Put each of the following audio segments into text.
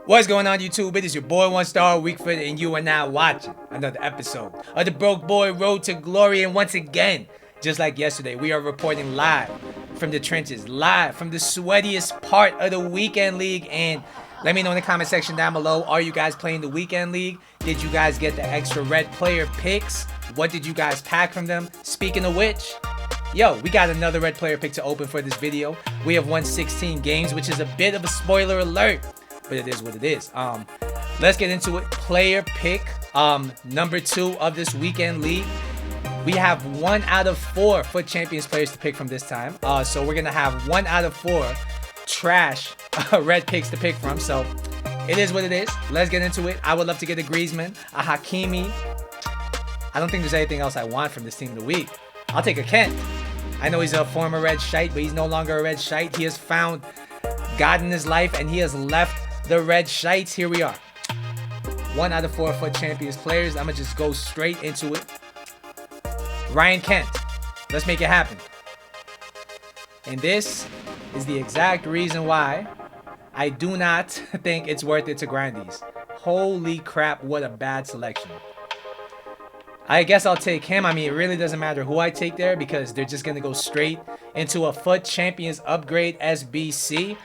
What's going on, YouTube? It is your boy One Star Weakfoot, and you are now watching another episode of the Broke Boy Road to Glory. And once again, just like yesterday, we are reporting live from the trenches, live from the sweatiest part of the Weekend League. And let me know in the comment section down below, are you guys playing the Weekend League? Did you guys get the extra red player picks? What did you guys pack from them? Speaking of which, yo, we got another red player pick to open for this video. We have won 16 games, which is a bit of a spoiler alert, but it is what it is. Let's get into it. Player pick number 2 of this Weekend League. We have 1 out of 4 FUT Champions players to pick from this time. So we're gonna have 1 out of 4 trash red picks to pick from. So it is what it is. Let's get into it. I would love to get a Griezmann, a Hakimi. I don't think there's anything else I want from this team of the week. I'll take a Kent. I know he's a former red shite, but he's no longer a red shite. He has found God in his life, and he has left the red shites. Here we are. 1 out of 4 FUT Champions players. I'm going to just go straight into it. Ryan Kent. Let's make it happen. And this is the exact reason why I do not think it's worth it to grind these. Holy crap, what a bad selection. I guess I'll take him. I mean, it really doesn't matter who I take there because they're just going to go straight into a FUT Champions upgrade SBC.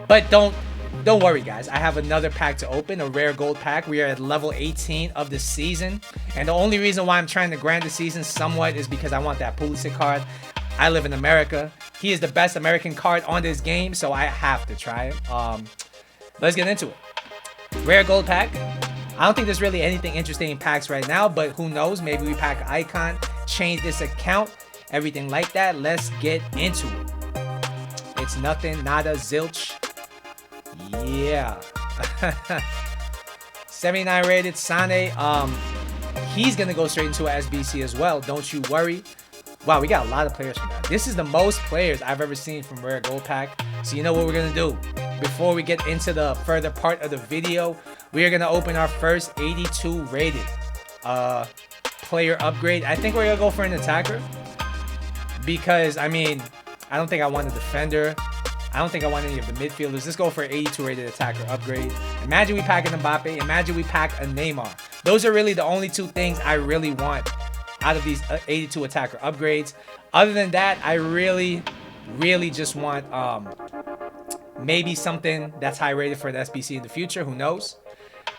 But don't worry, guys. I have another pack to open, a rare gold pack. We are at level 18 of the season. And the only reason why I'm trying to grind the season somewhat is because I want that Pulisic card. I live in America. He is the best American card on this game, so I have to try it. Let's get into it. Rare gold pack. I don't think there's really anything interesting in packs right now, but who knows? Maybe we pack an icon, change this account, everything like that. Let's get into it. It's nothing, nada, zilch. Yeah. 79 rated Sane. He's gonna go straight into a SBC as well. Don't you worry. Wow, we got a lot of players from that. This is the most players I've ever seen from rare gold pack. So you know what we're gonna do? Before we get into the further part of the video, we are gonna open our first 82 rated player upgrade. I think we're gonna go for an attacker because I mean, I don't think I want a defender. I don't think I want any of the midfielders. Let's go for an 82 rated attacker upgrade. Imagine we pack an Mbappe. Imagine we pack a Neymar. Those are really the only 2 things I really want out of these 82 attacker upgrades. Other than that, I really just want maybe something that's high rated for the SBC in the future. Who knows?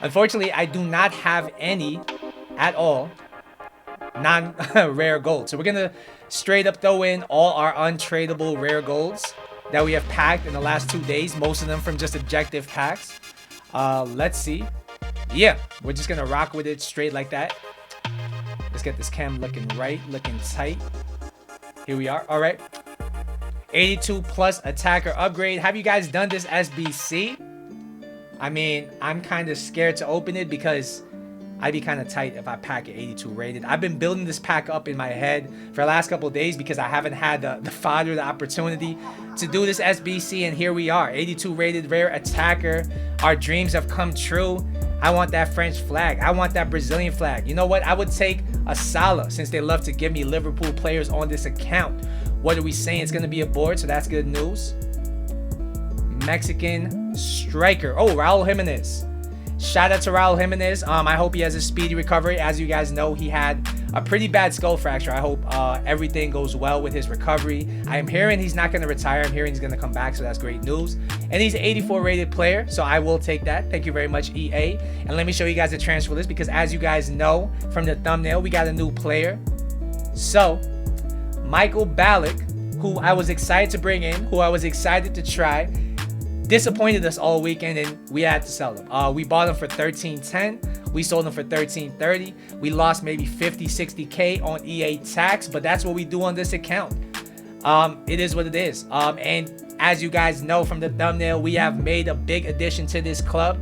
Unfortunately, I do not have any at all non-rare gold. So we're going to straight up throw in all our untradeable rare golds that we have packed in the last 2 days. Most of them from just objective packs. Let's see. Yeah, we're just going to rock with it straight like that. Let's get this cam looking right, looking tight. Here we are. All right. 82 plus attacker upgrade. Have you guys done this SBC? I mean, I'm kind of scared to open it because I'd be kind of tight if I pack it 82 rated. I've been building this pack up in my head for the last couple of days because I haven't had the fodder, the opportunity to do this SBC, and here we are. 82 rated rare attacker. Our dreams have come true. I want that French flag. I want that Brazilian flag. You know what? I would take a Salah since they love to give me Liverpool players on this account. What are we saying? It's going to be a board, so that's good news. Mexican striker. Oh, Raul Jimenez. Shout out to Raul Jimenez. I hope he has a speedy recovery. As you guys know, he had a pretty bad skull fracture. I hope everything goes well with his recovery. I am hearing he's not going to retire. I'm hearing he's going to come back, so that's great news. And he's an 84 rated player, so I will take that. Thank you very much, EA. And let me show you guys the transfer list because as you guys know from the thumbnail, we got a new player. So, Michael Ballack, who I was excited to bring in, who I was excited to try, disappointed us all weekend and we had to sell him. We bought him for $13.10. We sold him for $13.30. We lost maybe 50, 60K on EA tax, but that's what we do on this account. It is what it is. And as you guys know from the thumbnail, we have made a big addition to this club.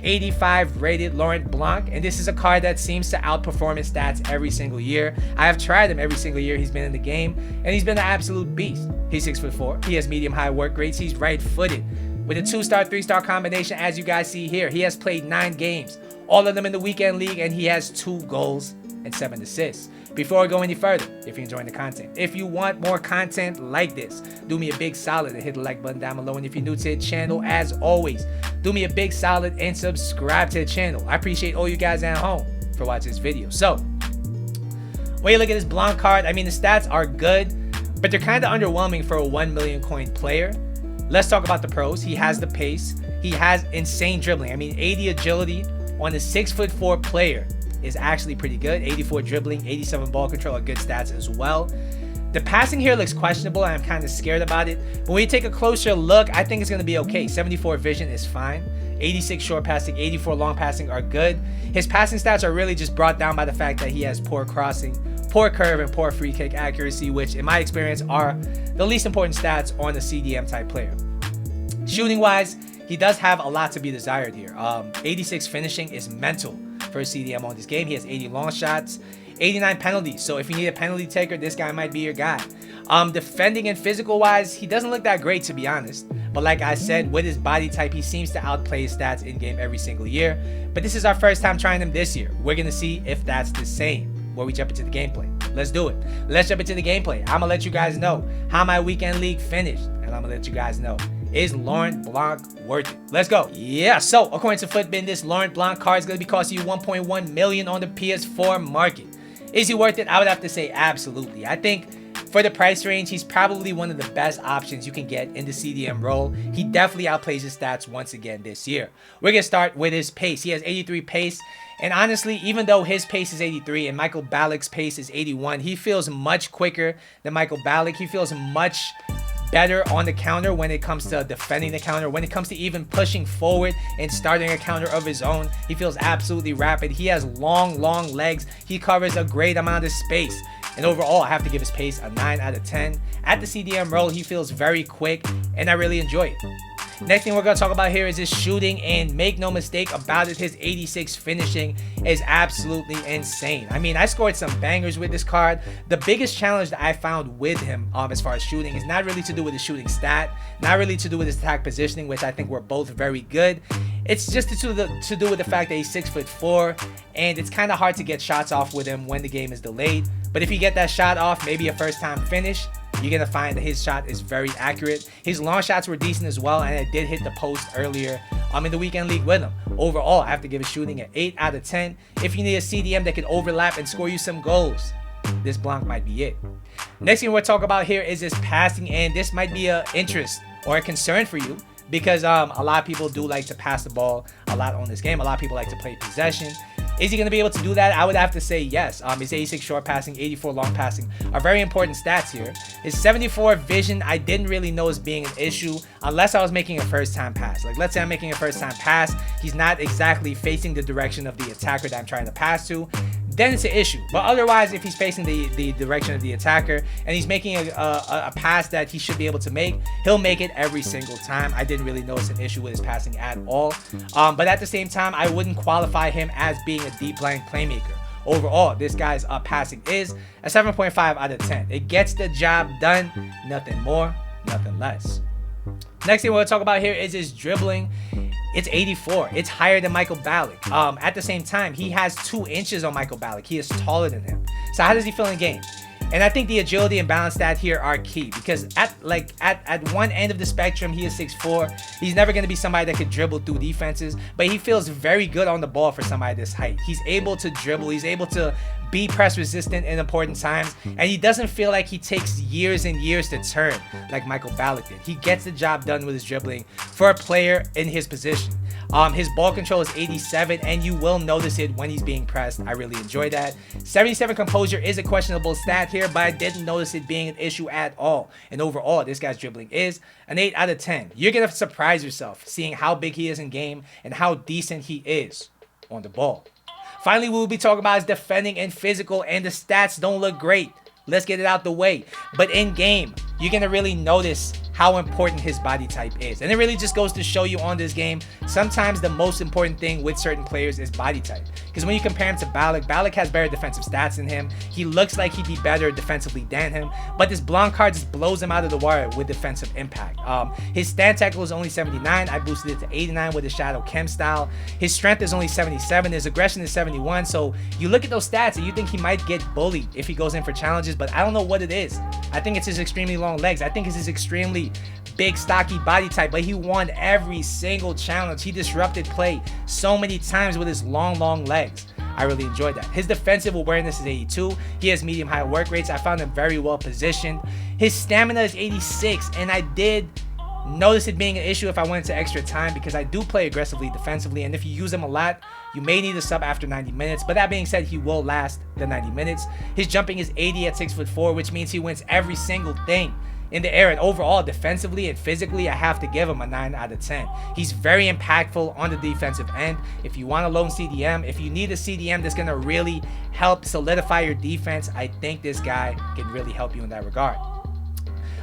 85 rated Laurent Blanc, and this is a card that seems to outperform his stats every single year. I have tried him every single year he's been in the game, and he's been an absolute beast. He's 6'4". He has medium-high work rates. He's right-footed with a 2-star, 3-star combination, as you guys see here. He has played 9 games, all of them in the Weekend League, and he has 2 goals and 7 assists. Before I go any further, if you're enjoying the content, if you want more content like this, do me a big solid and hit the like button down below. And if you're new to the channel, as always, do me a big solid and subscribe to the channel. I appreciate all you guys at home for watching this video. So, when you look at this Blanc card, I mean, the stats are good, but they're kind of underwhelming for a 1 million coin player. Let's talk about the pros. He has the pace. He has insane dribbling. I mean, 80 agility on a 6'4" player is actually pretty good. 84 dribbling, 87 ball control are good stats as well. The passing here looks questionable. I'm kind of scared about it. But when you take a closer look, I think it's going to be okay. 74 vision is fine. 86 short passing, 84 long passing are good. His passing stats are really just brought down by the fact that he has poor crossing, poor curve, and poor free kick accuracy, which in my experience are the least important stats on a CDM type player. Shooting wise, he does have a lot to be desired here. 86 finishing is mental for a CDM on this game. He has 80 long shots, 89 penalties. So if you need a penalty taker, this guy might be your guy. Defending and physical wise, he doesn't look that great, to be honest. But like I said, with his body type, he seems to outplay his stats in game every single year. But this is our first time trying him this year. We're going to see if that's the same. Where we jump into the gameplay. Let's do it. Let's jump into the gameplay. I'm going to let you guys know how my weekend league finished. And I'm going to let you guys know, is Laurent Blanc worth it? Let's go. Yeah, so according to Footbin, this Laurent Blanc card is going to be costing you 1.1 million on the PS4 market. Is he worth it? I would have to say absolutely. I think for the price range, he's probably one of the best options you can get in the CDM role. He definitely outplays his stats once again this year. We're going to start with his pace. He has 83 pace. And honestly, even though his pace is 83 and Michael Ballack's pace is 81, he feels much quicker than Michael Ballack. He feels much better on the counter when it comes to defending the counter. When it comes to even pushing forward and starting a counter of his own, he feels absolutely rapid. He has long legs. He covers a great amount of space. And overall, I have to give his pace a 9 out of 10. At the CDM role, he feels very quick, and I really enjoy it. Next thing we're going to talk about here is his shooting, and make no mistake about it, his 86 finishing is absolutely insane. I mean, I scored some bangers with this card. The biggest challenge that I found with him as far as shooting is not really to do with his shooting stat, not really to do with his attack positioning, which I think we're both very good. It's just to do with the fact that he's 6'4", and it's kind of hard to get shots off with him when the game is delayed. But if you get that shot off, maybe a first time finish, you're going to find that his shot is very accurate. His long shots were decent as well, and I did hit the post earlier in the weekend league with him. Overall, I have to give his shooting an 8 out of 10. If you need a CDM that can overlap and score you some goals, this Blanc might be it. Next thing we'll talk about here is his passing, and this might be an interest or a concern for you because a lot of people do like to pass the ball a lot on this game. A lot of people like to play possession. Is he going to be able to do that? I would have to say yes. His 86 short passing, 84 long passing are very important stats here. His 74 vision, I didn't really know as being an issue unless I was making a first-time pass. Like, let's say I'm making a first-time pass. He's not exactly facing the direction of the attacker that I'm trying to pass to. Then it's an issue. But otherwise, if he's facing the direction of the attacker and he's making a pass that he should be able to make, he'll make it every single time. I didn't really notice an issue with his passing at all. But at the same time, I wouldn't qualify him as being a deep lying playmaker. Overall, this guy's passing is a 7.5 out of 10. It gets the job done. Nothing more, nothing less. Next thing we're going to talk about here is his dribbling. It's 84. It's higher than Michael Ballack. At the same time, he has 2 inches on Michael Ballack. He is taller than him. So how does he feel in game? And I think the agility and balance stat here are key because at one end of the spectrum, he is 6'4". He's never going to be somebody that could dribble through defenses, but he feels very good on the ball for somebody this height. He's able to dribble. He's able to be press resistant in important times, and he doesn't feel like he takes years and years to turn like Michael Ballack did. He gets the job done with his dribbling for a player in his position. His ball control is 87, and you will notice it when he's being pressed. I really enjoy that. 77 composure is a questionable stat here, but I didn't notice it being an issue at all. And overall, this guy's dribbling is an 8 out of 10. You're going to surprise yourself seeing how big he is in game and how decent he is on the ball. Finally, we'll be talking about his defending and physical, and the stats don't look great. Let's get it out the way. But in game, you're going to really notice how important his body type is. And it really just goes to show you on this game, sometimes the most important thing with certain players is body type. because when you compare him to Blanc has better defensive stats than him. He looks like he'd be better defensively than him, but this Blanc card just blows him out of the water with defensive impact. His stand tackle is only 79. I boosted it to 89 with the Shadow Chem style. His strength is only 77. His aggression is 71. So you look at those stats and you think he might get bullied if he goes in for challenges, but I don't know what it is. I think it's his extremely long legs. I think it's his extremely big, stocky body type, but he won every single challenge. He disrupted play so many times with his long legs. I really enjoyed that. His defensive awareness is 82. He has medium-high work rates. I found him very well positioned. His stamina is 86, and I did notice it being an issue if I went into extra time, because I do play aggressively defensively, and if you use him a lot, you may need a sub after 90 minutes. But that being said, he will last the 90 minutes. His jumping is 80 at 6'4", which means he wins every single thing in the air, and overall defensively and physically I have to give him a 9 out of 10. He's very impactful on the defensive end. If you want a lone CDM, if you need a CDM that's going to really help solidify your defense, I think this guy can really help you in that regard.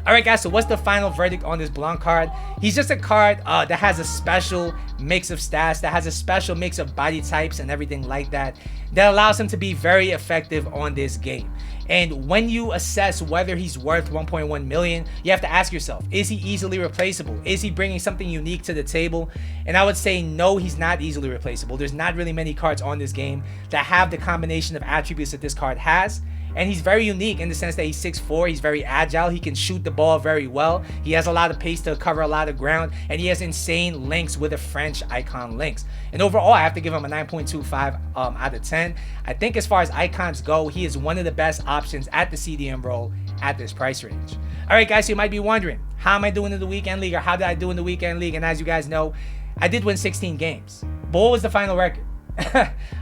Alright guys, so what's the final verdict on this Blanc card? He's just a card that has a special mix of stats, that has a special mix of body types and everything like that, that allows him to be very effective on this game. And when you assess whether he's worth 1.1 million, you have to ask yourself, is he easily replaceable? Is he bringing something unique to the table? And I would say no, he's not easily replaceable. There's not really many cards on this game that have the combination of attributes that this card has. And he's very unique in the sense that he's 6'4", he's very agile, he can shoot the ball very well, he has a lot of pace to cover a lot of ground, and he has insane links with the French icon links. And overall, I have to give him a 9.25 out of 10. I think as far as icons go, he is one of the best options at the CDM role at this price range. Alright guys, so you might be wondering, how am I doing in the weekend league, or how did I do in the weekend league? And as you guys know, I did win 16 games. But what was the final record?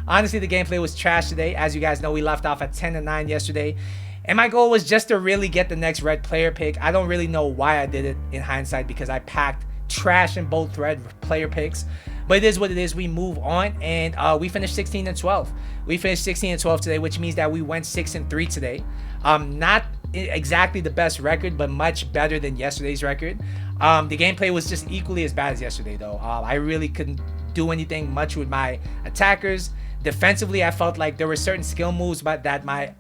Honestly, the gameplay was trash today. As you guys know, we left off at 10-9 yesterday, and my goal was just to really get the next red player pick. I don't really know why I did it in hindsight, because I packed trash in both red player picks, but it is what it is. We move on, and we finished 16-12. We finished 16-12 today, which means that we went 6-3 today. Not exactly the best record, but much better than yesterday's record. The gameplay was just equally as bad as yesterday though. I really couldn't do anything much with my attackers. Defensively, I felt like there were certain skill moves that my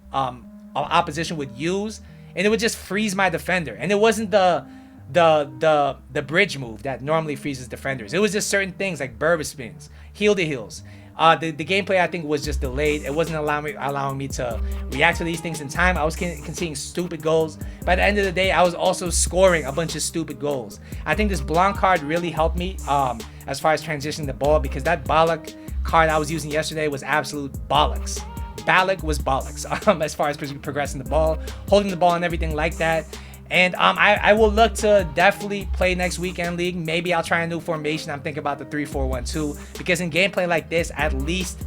opposition would use, and it would just freeze my defender. And it wasn't the bridge move that normally freezes defenders. It was just certain things like Berber spins, heel to heels. The gameplay, I think, was just delayed. It wasn't allowing me to react to these things in time. I was conceding stupid goals. By the end of the day, I was also scoring a bunch of stupid goals. I think this Blanc card really helped me as far as transitioning the ball, because that Blanc card I was using yesterday was absolute bollocks. Blanc was bollocks as far as progressing the ball, holding the ball and everything like that. And I will look to definitely play next weekend league. Maybe I'll try a new formation. I'm thinking about the 3-4-1-2, because in gameplay like this, at least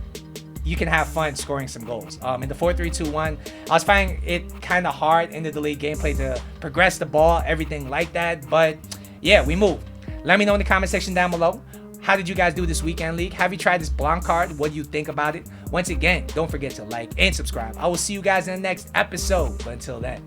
you can have fun scoring some goals. In the 4-3-2-1, I was finding it kind of hard in the delayed gameplay to progress the ball, everything like that. But yeah, we moved. Let me know in the comment section down below. How did you guys do this weekend league? Have you tried this Blanc card? What do you think about it? Once again, don't forget to like and subscribe. I will see you guys in the next episode. But until then,